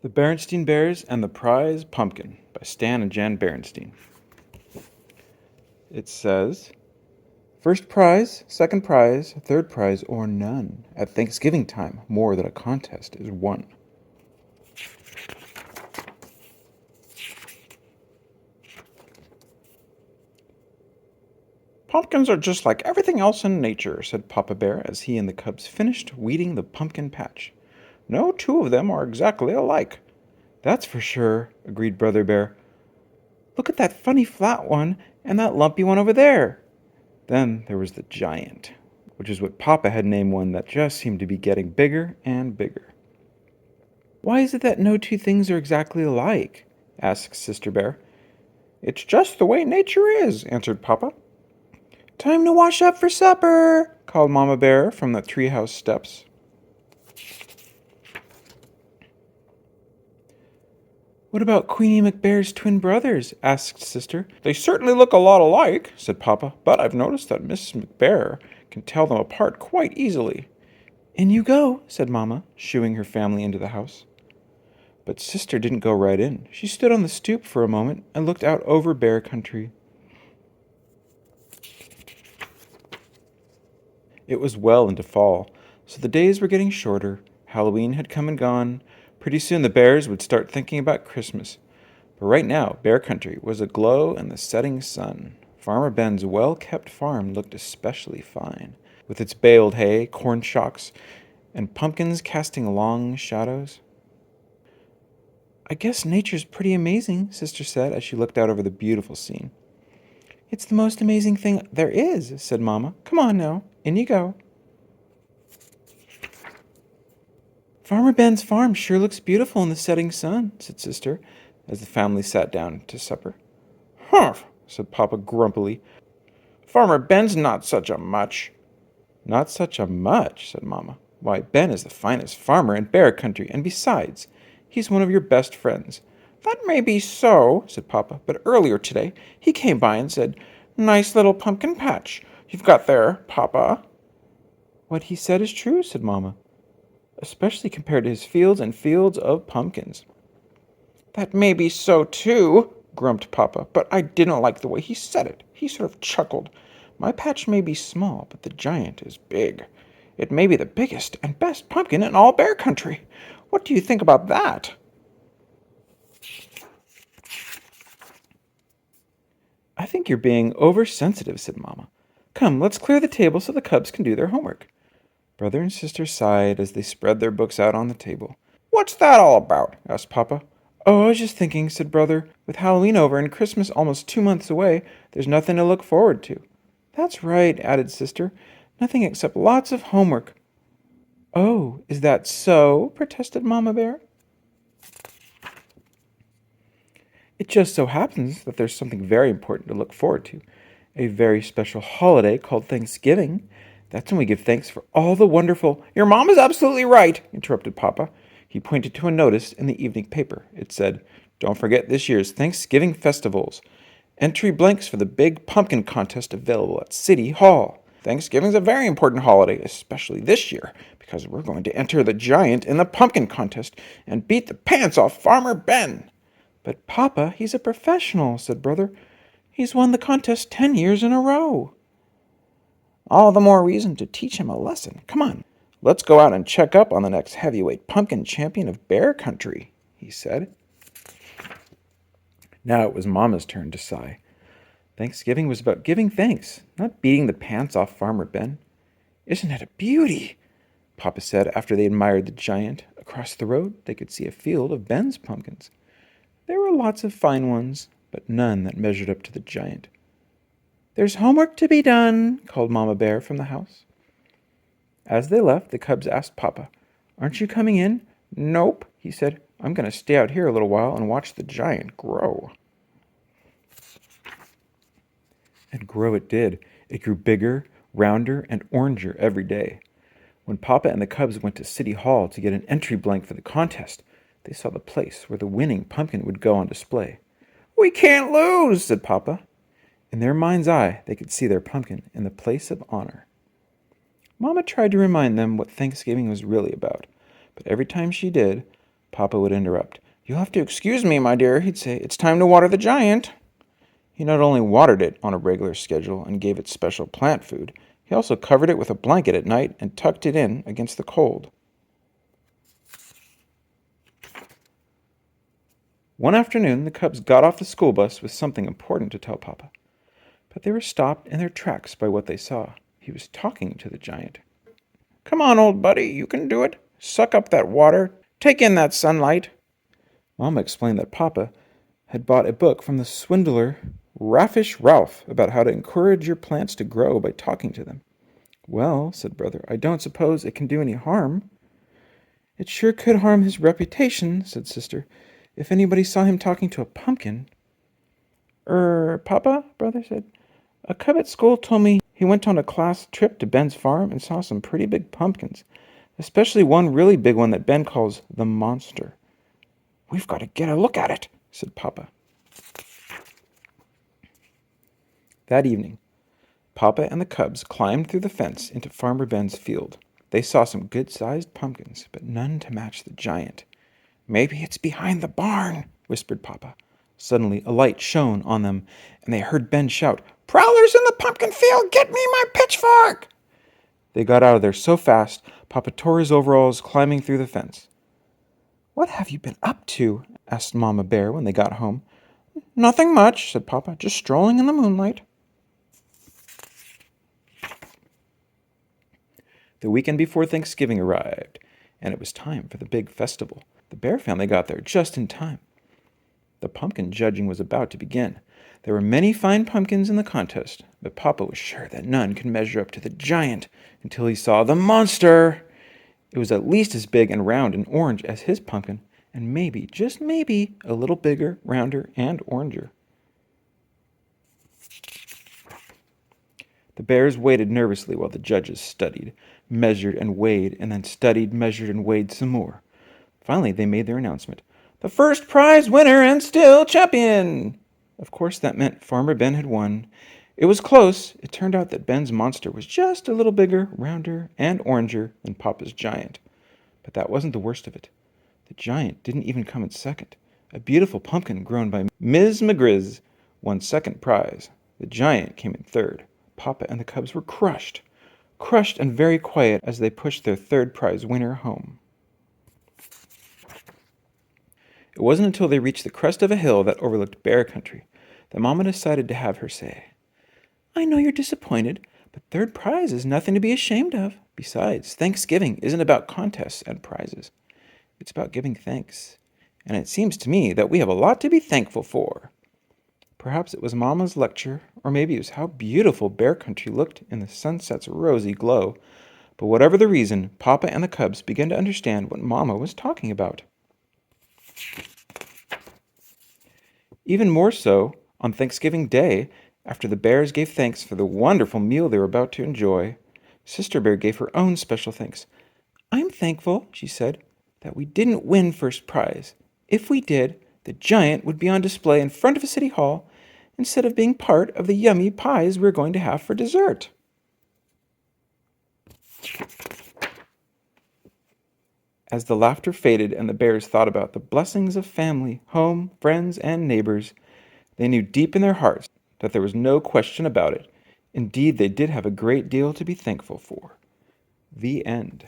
The Berenstain Bears and the Prize Pumpkin by Stan and Jan Berenstain. It says, first prize, second prize, third prize, or none. At Thanksgiving time, more than a contest is won. Pumpkins are just like everything else in nature, said Papa Bear as he and the cubs finished weeding the pumpkin patch. No two of them are exactly alike. That's for sure, agreed Brother Bear. Look at that funny flat one and that lumpy one over there. Then there was the giant, which is what Papa had named one that just seemed to be getting bigger and bigger. Why is it that no two things are exactly alike? Asked Sister Bear. It's just the way nature is, answered Papa. Time to wash up for supper, called Mama Bear from the treehouse steps. What about Queenie McBear's twin brothers? Asked Sister. They certainly look a lot alike, said Papa, but I've noticed that Mrs. McBear can tell them apart quite easily. In you go, said Mama, shooing her family into the house. But Sister didn't go right in. She stood on the stoop for a moment and looked out over bear country. It was well into fall, so the days were getting shorter. Halloween had come and gone. Pretty soon the bears would start thinking about Christmas. But right now, bear country was aglow in the setting sun. Farmer Ben's well-kept farm looked especially fine, with its baled hay, corn shocks, and pumpkins casting long shadows. I guess nature's pretty amazing, Sister said as she looked out over the beautiful scene. It's the most amazing thing there is, said Mama. Come on now, in you go. Farmer Ben's farm sure looks beautiful in the setting sun, said Sister, as the family sat down to supper. Humph, said Papa grumpily. Farmer Ben's not such a much. Not such a much, said Mama. Why, Ben is the finest farmer in bear country, and besides, he's one of your best friends. That may be so, said Papa, but earlier today he came by and said, Nice little pumpkin patch you've got there, Papa. What he said is true, said Mama, especially compared to his fields and fields of pumpkins. That may be so too, grumped Papa, but I didn't like the way he said it. He sort of chuckled. My patch may be small, but the giant is big. It may be the biggest and best pumpkin in all bear country. What do you think about that? I think you're being oversensitive, said Mama. Come, let's clear the table so the cubs can do their homework. Brother and sister sighed as they spread their books out on the table. What's that all about? Asked Papa. Oh, I was just thinking, said Brother. With Halloween over and Christmas almost 2 months away, there's nothing to look forward to. That's right, added Sister. Nothing except lots of homework. Oh, is that so? Protested Mama Bear. It just so happens that there's something very important to look forward to. A very special holiday called Thanksgiving. That's when we give thanks for all the wonderful... Your mom is absolutely right, interrupted Papa. He pointed to a notice in the evening paper. It said, Don't forget this year's Thanksgiving festivals. Entry blanks for the big pumpkin contest available at City Hall. Thanksgiving's a very important holiday, especially this year, because we're going to enter the giant in the pumpkin contest and beat the pants off Farmer Ben. But Papa, he's a professional, said Brother. He's won the contest 10 years in a row. All the more reason to teach him a lesson. Come on, let's go out and check up on the next heavyweight pumpkin champion of bear country, he said. Now it was Mama's turn to sigh. Thanksgiving was about giving thanks, not beating the pants off Farmer Ben. Isn't it a beauty? Papa said after they admired the giant. Across the road, they could see a field of Ben's pumpkins. There were lots of fine ones, but none that measured up to the giant. There's homework to be done, called Mama Bear from the house. As they left, the cubs asked Papa, Aren't you coming in? Nope, he said. I'm going to stay out here a little while and watch the giant grow. And grow it did. It grew bigger, rounder, and oranger every day. When Papa and the cubs went to City Hall to get an entry blank for the contest, they saw the place where the winning pumpkin would go on display. We can't lose, said Papa. In their mind's eye, they could see their pumpkin in the place of honor. Mama tried to remind them what Thanksgiving was really about, but every time she did, Papa would interrupt. "You'll have to excuse me, my dear," he'd say. "It's time to water the giant." He not only watered it on a regular schedule and gave it special plant food, he also covered it with a blanket at night and tucked it in against the cold. One afternoon, the cubs got off the school bus with something important to tell Papa. But they were stopped in their tracks by what they saw. He was talking to the giant. "Come on, old buddy, you can do it. Suck up that water. Take in that sunlight." Mama explained that Papa had bought a book from the swindler Raffish Ralph about how to encourage your plants to grow by talking to them. "Well," said Brother, "I don't suppose it can do any harm." "It sure could harm his reputation," said Sister, "if anybody saw him talking to a pumpkin." Papa," Brother said, "a cub at school told me he went on a class trip to Ben's farm and saw some pretty big pumpkins, especially one really big one that Ben calls the monster." "We've got to get a look at it," said Papa. That evening, Papa and the cubs climbed through the fence into Farmer Ben's field. They saw some good-sized pumpkins, but none to match the giant. "Maybe it's behind the barn," whispered Papa. Suddenly a light shone on them, and they heard Ben shout, "Prowlers in the pumpkin field! Get me my pitchfork!" They got out of there so fast, Papa tore his overalls climbing through the fence. "What have you been up to?" asked Mama Bear when they got home. "Nothing much," said Papa, "just strolling in the moonlight." The weekend before Thanksgiving arrived, and it was time for the big festival. The Bear family got there just in time. The pumpkin judging was about to begin. There were many fine pumpkins in the contest, but Papa was sure that none could measure up to the giant until he saw the monster. It was at least as big and round and orange as his pumpkin, and maybe, just maybe, a little bigger, rounder, and oranger. The bears waited nervously while the judges studied, measured, and weighed, and then studied, measured, and weighed some more. Finally, they made their announcement. "The first prize winner and still champion!" Of course, that meant Farmer Ben had won. It was close. It turned out that Ben's monster was just a little bigger, rounder, and oranger than Papa's giant. But that wasn't the worst of it. The giant didn't even come in second. A beautiful pumpkin grown by Ms. McGrizz won second prize. The giant came in third. Papa and the cubs were crushed and very quiet as they pushed their third prize winner home. It wasn't until they reached the crest of a hill that overlooked bear country that Mama decided to have her say. "I know you're disappointed, but third prize is nothing to be ashamed of. Besides, Thanksgiving isn't about contests and prizes. It's about giving thanks. And it seems to me that we have a lot to be thankful for." Perhaps it was Mama's lecture, or maybe it was how beautiful bear country looked in the sunset's rosy glow. But whatever the reason, Papa and the cubs began to understand what Mama was talking about. Even more so, on Thanksgiving Day, after the bears gave thanks for the wonderful meal they were about to enjoy, Sister Bear gave her own special thanks. "I'm thankful," she said, "that we didn't win first prize. If we did, the giant would be on display in front of a city hall instead of being part of the yummy pies we're going to have for dessert." As the laughter faded and the bears thought about the blessings of family, home, friends, and neighbors, they knew deep in their hearts that there was no question about it. Indeed, they did have a great deal to be thankful for. The end.